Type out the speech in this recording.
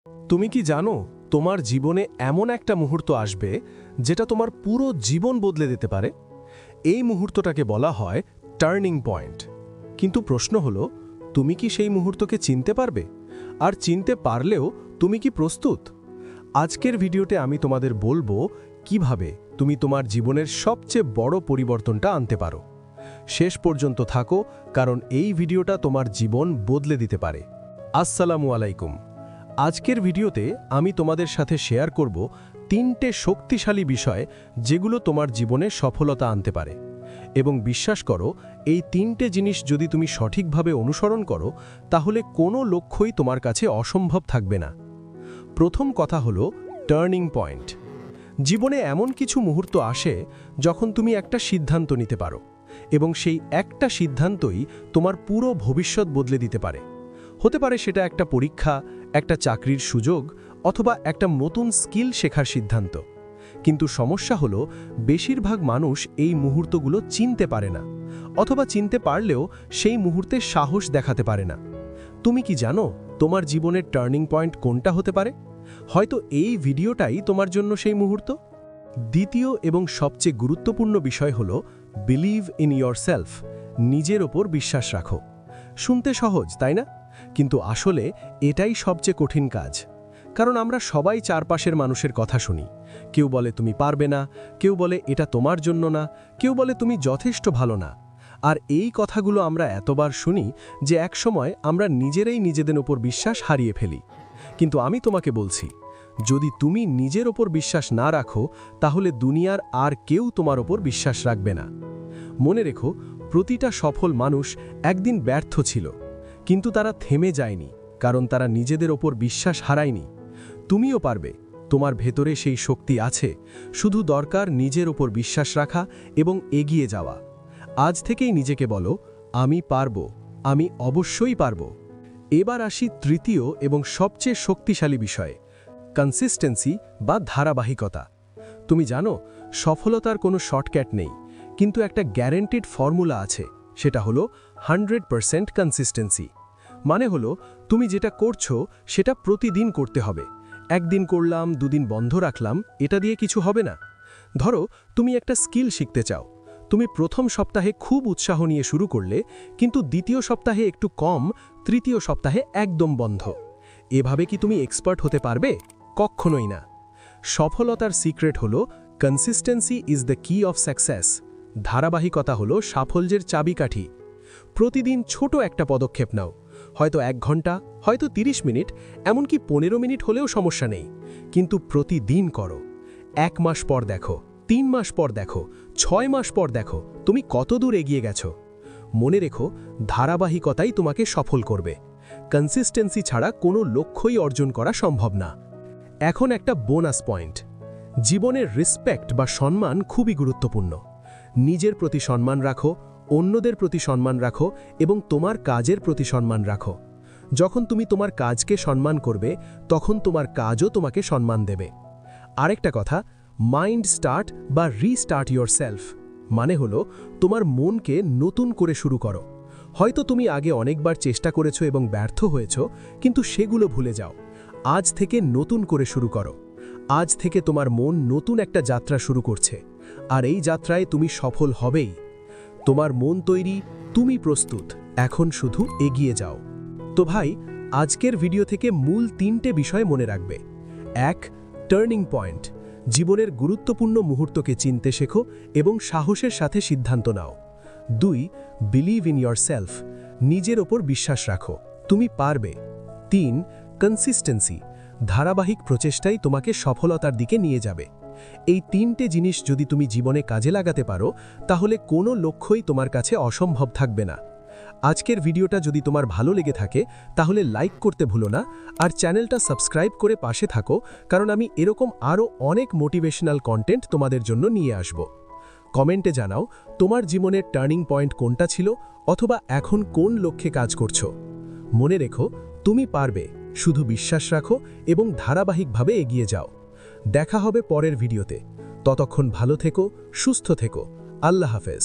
তুমি কি জানো তোমার জীবনে এমন একটা মুহূর্ত আসবে যেটা তোমার পুরো জীবন বদলে দিতে পারে? এই মুহূর্তটাকে বলা হয় টার্নিং পয়েন্ট। কিন্তু প্রশ্ন হলো, তুমি কি সেই মুহূর্তকে চিনতে পারবে? আর চিনতে পারলেও তুমি কি প্রস্তুত? আজকের ভিডিওতে আমি তোমাদের বলবো কিভাবে তুমি তোমার জীবনের সবচেয়ে বড় পরিবর্তনটা আনতে পারো। শেষ পর্যন্ত থাকো, কারণ এই ভিডিওটা তোমার জীবন বদলে দিতে পারে। আসসালামু আলাইকুম। আজকের ভিডিওতে আমি তোমাদের সাথে শেয়ার করব 3টে শক্তিশালী বিষয় যেগুলো তোমার জীবনে সফলতা আনতে পারে। এবং বিশ্বাস করো, এই 3টে জিনিস যদি তুমি সঠিকভাবে অনুসরণ করো তাহলে কোনো লক্ষ্যই তোমার কাছে অসম্ভব থাকবে না। প্রথম কথা হলো টার্নিং পয়েন্ট। জীবনে এমন কিছু মুহূর্ত আসে যখন তুমি একটা সিদ্ধান্ত নিতে পারো, এবং সেই একটা সিদ্ধান্তই তোমার পুরো ভবিষ্যৎ বদলে দিতে পারে। হতে পারে সেটা একটা পরীক্ষা, একটা চাকরির সুযোগ, অথবা একটা নতুন স্কিল শেখার সিদ্ধান্ত। কিন্তু সমস্যা হলো, বেশিরভাগ মানুষ এই মুহূর্তগুলো চিনতে পারে না, অথবা চিনতে পারলেও সেই মুহূর্তে সাহস দেখাতে পারে না। তুমি কি জানো তোমার জীবনের টার্নিং পয়েন্ট কোনটা হতে পারে? হয়তো এই ভিডিওটাই তোমার জন্য সেই মুহূর্ত। দ্বিতীয় এবং সবচেয়ে গুরুত্বপূর্ণ বিষয় হলো বিলিভ ইন ইয়োরসেলফ। নিজের ওপর বিশ্বাস রাখো। শুনতে সহজ, তাই না? কিন্তু আসলে এটাই সবচেয়ে কঠিন কাজ। কারণ আমরা সবাই চারপাশের মানুষের কথা শুনি। কেউ বলে তুমি পারবে না, কেউ বলে এটা তোমার জন্য না, কেউ বলে তুমি যথেষ্ট ভালো না। আর এই কথাগুলো আমরা এতবার শুনি যে একসময় আমরা নিজেরাই নিজেদের ওপর বিশ্বাস হারিয়ে ফেলি। কিন্তু আমি তোমাকে বলছি, যদি তুমি নিজের ওপর বিশ্বাস না রাখো তাহলে দুনিয়ার আর কেউ তোমার ওপর বিশ্বাস রাখবে না। মনে রেখো, প্রতিটা সফল মানুষ একদিন ব্যর্থ ছিল, কিন্তু তারা থেমে যায়নি, কারণ তারা নিজেদের ওপর বিশ্বাস হারায়নি। তুমিও পারবে, তোমার ভেতরে সেই শক্তি আছে, শুধু দরকার নিজের ওপর বিশ্বাস রাখা এবং এগিয়ে যাওয়া। আজ থেকেই নিজেকে বলো, আমি পারবো, আমি অবশ্যই পারবো। এবার আসি তৃতীয় এবং সবচেয়ে শক্তিশালী বিষয়ে, কনসিস্টেন্সি বা ধারাবাহিকতা। তুমি জানো, সফলতার কোনো শর্টকাট নেই, কিন্তু একটা গ্যারান্টিড ফর্মুলা আছে। সেটা হলো 100% কনসিস্টেন্সি। মানে হলো, তুমি যেটা করছো সেটা প্রতিদিন করতে হবে। একদিন করলাম, দুদিন বন্ধ রাখলাম, এটা দিয়ে কিছু হবে না। ধরো তুমি একটা স্কিল শিখতে চাও। তুমি প্রথম সপ্তাহে খুব উৎসাহ নিয়ে শুরু করলে, কিন্তু দ্বিতীয় সপ্তাহে একটু কম, তৃতীয় সপ্তাহে একদম বন্ধ। এভাবে কি তুমি এক্সপার্ট হতে পারবে? কখনোই না। সফলতার সিক্রেট হলো কনসিস্টেন্সি ইজ দ্য কি অফ সাকসেস। ধারাবাহিকতা হলো সাফল্যের চাবিকাঠি। প্রতিদিন ছোট একটা পদক্ষেপ নাও। হয়তো 1 ঘন্টা, হয়তো 30 মিনিট, এমনকি 15 মিনিট হলেও সমস্যা নেই, কিন্তু প্রতিদিন করো। 1 মাস পর দেখো, 3 মাস পর দেখো, 6 মাস পর দেখো তুমি কত দূর এগিয়ে গেছো। মনে রেখো, ধারাবাহিকতাই তোমাকে সফল করবে। কনসিস্টেন্সি ছাড়া কোনো লক্ষ্যই অর্জন করা সম্ভব না। এখন একটা বোনাস পয়েন্ট। জীবনের রেসপেক্ট বা সম্মান খুবই গুরুত্বপূর্ণ। নিজের প্রতি সম্মান রাখো, অন্যদের প্রতি সম্মান রাখো এবং তোমার কাজের প্রতি সম্মান রাখো। যখন তুমি তোমার কাজকে সম্মান করবে, তখন তোমার কাজও তোমাকে সম্মান দেবে। আরেকটা কথা, মাইন্ড স্টার্ট বা রিস্টার্ট ইয়োরসেলফ। মানে হলো, তোমার মনকে নতুন করে শুরু করো। হয়তো তুমি আগে অনেকবার চেষ্টা করেছো এবং ব্যর্থ হয়েছো, কিন্তু সেগুলো ভুলে যাও। আজ থেকে নতুন করে শুরু করো। আজ থেকে তোমার মন নতুন একটা যাত্রা শুরু করছে, আর এই যাত্রায় তুমি সফল হবেই। তোমার মন তৈরি, তুমি প্রস্তুত, এখন শুধু এগিয়ে যাও। তো ভাই, আজকের ভিডিও থেকে মূল 3টে বিষয় মনে রাখবে। 1. Turning point. জীবনের গুরুত্বপূর্ণ মুহূর্তকে চিনতে শেখো এবং সাহসের সাথে সিদ্ধান্ত নাও। 2. Believe in yourself. নিজের ওপর বিশ্বাস রাখো, তুমি পারবে। 3. কনসিস্টেন্সি। ধারাবাহিক প্রচেষ্টাই তোমাকে সফলতার দিকে নিয়ে যাবে। এই 3টে জিনিস যদি তুমি জীবনে কাজে লাগাতে পারো, তাহলে কোনো লক্ষ্যই তোমার কাছে অসম্ভব থাকবে না। আজকের ভিডিওটা যদি তোমার ভালো লেগে থাকে তাহলে লাইক করতে ভুলো না, আর চ্যানেলটা সাবস্ক্রাইব করে পাশে থাকো, কারণ আমি এরকম আরও অনেক মোটিভেশনাল কন্টেন্ট তোমাদের জন্য নিয়ে আসব। কমেন্টে জানাও তোমার জীবনের টার্নিং পয়েন্ট কোনটা ছিল, অথবা এখন কোন লক্ষ্যে কাজ করছো। মনে রেখো, তুমি পারবে, শুধু বিশ্বাস রাখো এবং ধারাবাহিকভাবে এগিয়ে যাও। দেখা হবে পরের ভিডিওতে। ততক্ষণ ভালো থেকো, সুস্থ থেকো। আল্লাহ হাফেজ।